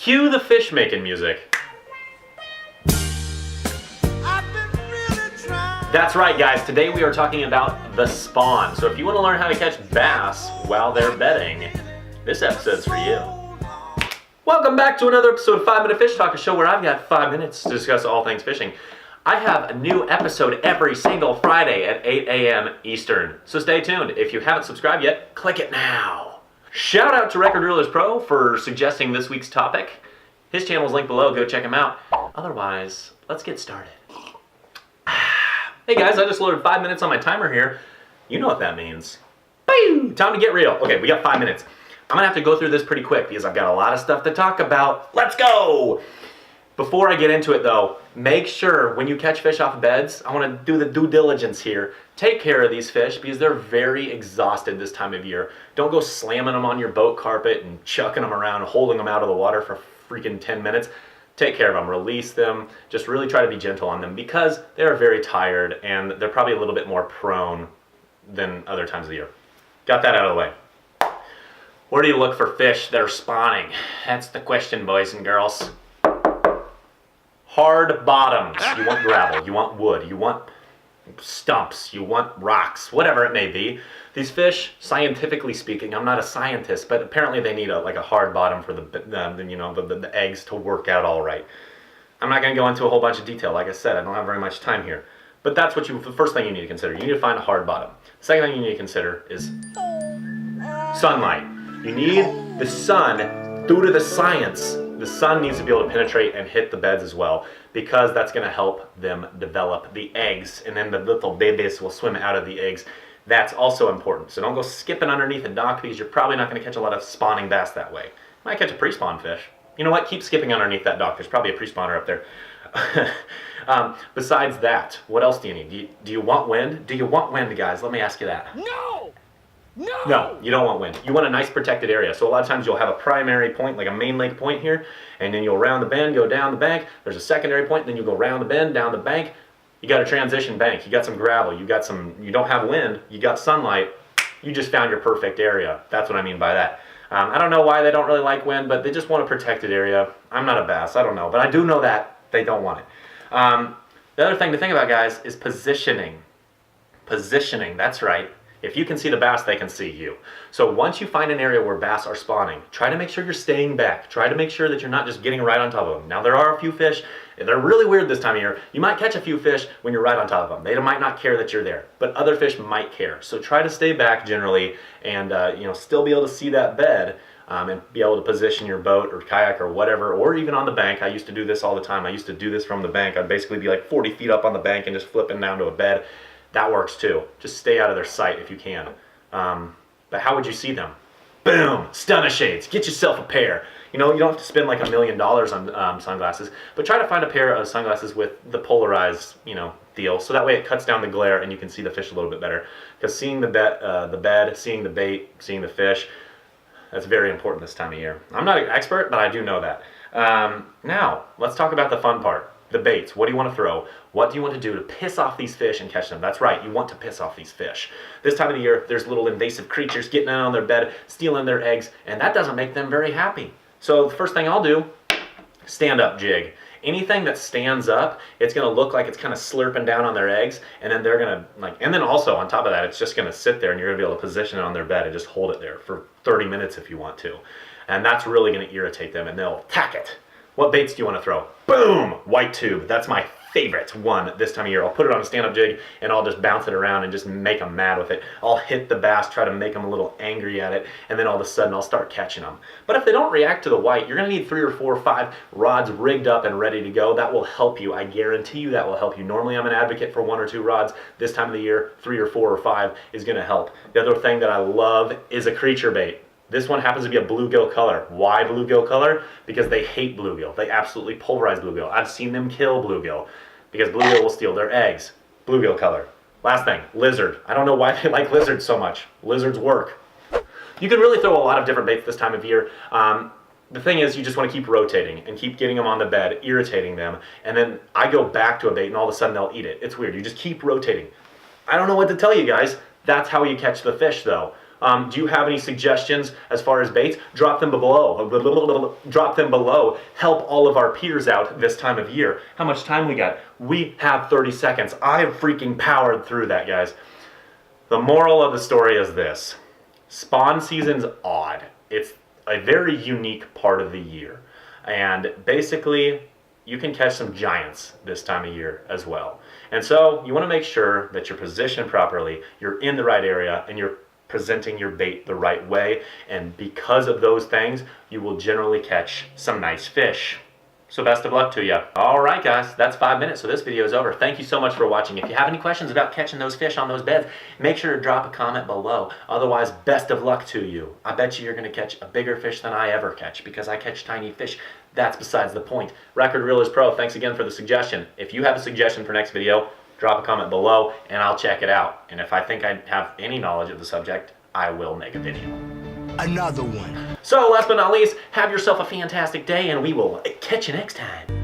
Cue the fish making music. That's right, guys. Today we are talking about the spawn. So if you want to learn how to catch bass while they're bedding, this episode's for you. Welcome back to another episode of 5 Minute Fish Talk, a show where I've got 5 minutes to discuss all things fishing. I have a new episode every single Friday at 8 a.m. Eastern. So stay tuned. If you haven't subscribed yet, click it now. Shout out to Record Reelers Pro for suggesting this week's topic. His channel is linked below. Go check him out. Otherwise, let's get started. Hey guys, I just loaded 5 minutes on my timer here. You know what that means. Bing! Time to get real. Okay, we got 5 minutes. I'm gonna have to go through this pretty quick because I've got a lot of stuff to talk about. Let's go! Before I get into it though, make sure when you catch fish off beds, I want to do the due diligence here. Take care of these fish because they're very exhausted this time of year. Don't go slamming them on your boat carpet and chucking them around, holding them out of the water for freaking 10 minutes. Take care of them, release them, just really try to be gentle on them because they're very tired and they're probably a little bit more prone than other times of the year. Got that out of the way. Where do you look for fish that are spawning? That's the question, boys and girls. Hard bottoms. You want gravel, you want wood, you want stumps, you want rocks, whatever it may be. These fish, scientifically speaking, I'm not a scientist, but apparently they need a hard bottom for the eggs to work out all right. I'm not going to go into a whole bunch of detail. Like I said, I don't have very much time here. But that's the first thing you need to consider. You need to find a hard bottom. The second thing you need to consider is sunlight. You need the sun due to the science. The sun needs to be able to penetrate and hit the beds as well because that's going to help them develop the eggs, and then the little babies will swim out of the eggs. That's also important. So don't go skipping underneath a dock because you're probably not going to catch a lot of spawning bass that way. You might catch a pre-spawn fish. You know what? Keep skipping underneath that dock. There's probably a pre-spawner up there. Besides that, what else do you need? Do you want wind? Do you want wind, guys? Let me ask you that. No! No! No, you don't want wind. You want a nice protected area. So a lot of times you'll have a primary point, like a main lake point here, and then you'll round the bend, go down the bank. There's a secondary point, then you go round the bend, down the bank. You got a transition bank. You got some gravel. You don't have wind. You got sunlight. You just found your perfect area. That's what I mean by that. I don't know why they don't really like wind, but they just want a protected area. I'm not a bass. I don't know, but I do know that they don't want it. The other thing to think about, guys, is positioning. Positioning, that's right. If you can see the bass, they can see you. So once you find an area where bass are spawning, try to make sure you're staying back. Try to make sure that you're not just getting right on top of them. Now, there are a few fish, they're really weird this time of year. You might catch a few fish when you're right on top of them. They might not care that you're there, but other fish might care. So try to stay back generally and still be able to see that bed and be able to position your boat or kayak or whatever, or even on the bank. I used to do this all the time. I used to do this from the bank. I'd basically be like 40 feet up on the bank and just flipping down to a bed. That works too. Just stay out of their sight if you can. But how would you see them? Boom! Stunner shades. Get yourself a pair. You don't have to spend like $1 million on sunglasses, but try to find a pair of sunglasses with the polarized, deal, so that way it cuts down the glare and you can see the fish a little bit better. Because seeing the bed, seeing the bait, seeing the fish, that's very important this time of year. I'm not an expert, but I do know that. Now, let's talk about the fun part. The baits. What do you want to throw? What do you want to do to piss off these fish and catch them? That's right, you want to piss off these fish. This time of the year, there's little invasive creatures getting out on their bed, stealing their eggs, and that doesn't make them very happy. So the first thing I'll do, stand up jig. Anything that stands up, it's going to look like it's kind of slurping down on their eggs, and then they're going to, and then also on top of that, it's just going to sit there and you're going to be able to position it on their bed and just hold it there for 30 minutes if you want to. And that's really going to irritate them and they'll attack it. What baits do you want to throw? Boom! White tube. That's my favorite one this time of year. I'll put it on a stand-up jig and I'll just bounce it around and just make them mad with it. I'll hit the bass, try to make them a little angry at it, and then all of a sudden I'll start catching them. But if they don't react to the white, you're going to need 3 or 4 or 5 rods rigged up and ready to go. That will help you. I guarantee you that will help you. Normally I'm an advocate for 1 or 2 rods. This time of the year, 3 or 4 or 5 is going to help. The other thing that I love is a creature bait. This one happens to be a bluegill color. Why bluegill color? Because they hate bluegill. They absolutely pulverize bluegill. I've seen them kill bluegill because bluegill will steal their eggs. Bluegill color. Last thing, lizard. I don't know why they like lizards so much. Lizards work. You can really throw a lot of different baits this time of year. The thing is, you just want to keep rotating and keep getting them on the bed, irritating them, and then I go back to a bait and all of a sudden they'll eat it. It's weird. You just keep rotating. I don't know what to tell you guys. That's how you catch the fish though. Do you have any suggestions as far as baits? Drop them below. Drop them below. Help all of our peers out this time of year. How much time we got? We have 30 seconds. I have freaking powered through that, guys. The moral of the story is this. Spawn season's odd. It's a very unique part of the year. And basically, you can catch some giants this time of year as well. And so you want to make sure that you're positioned properly, you're in the right area, and you're presenting your bait the right way. And because of those things, you will generally catch some nice fish. So best of luck to you. All right, guys, that's 5 minutes, so this video is over. Thank you so much for watching. If you have any questions about catching those fish on those beds, make sure to drop a comment below. Otherwise, best of luck to you. I bet you you're going to catch a bigger fish than I ever catch, because I catch tiny fish. That's besides the point. Record Reelers Pro, thanks again for the suggestion. If you have a suggestion for next video, drop a comment below, and I'll check it out. And if I think I have any knowledge of the subject, I will make a video. Another one. So last but not least, have yourself a fantastic day, and we will catch you next time.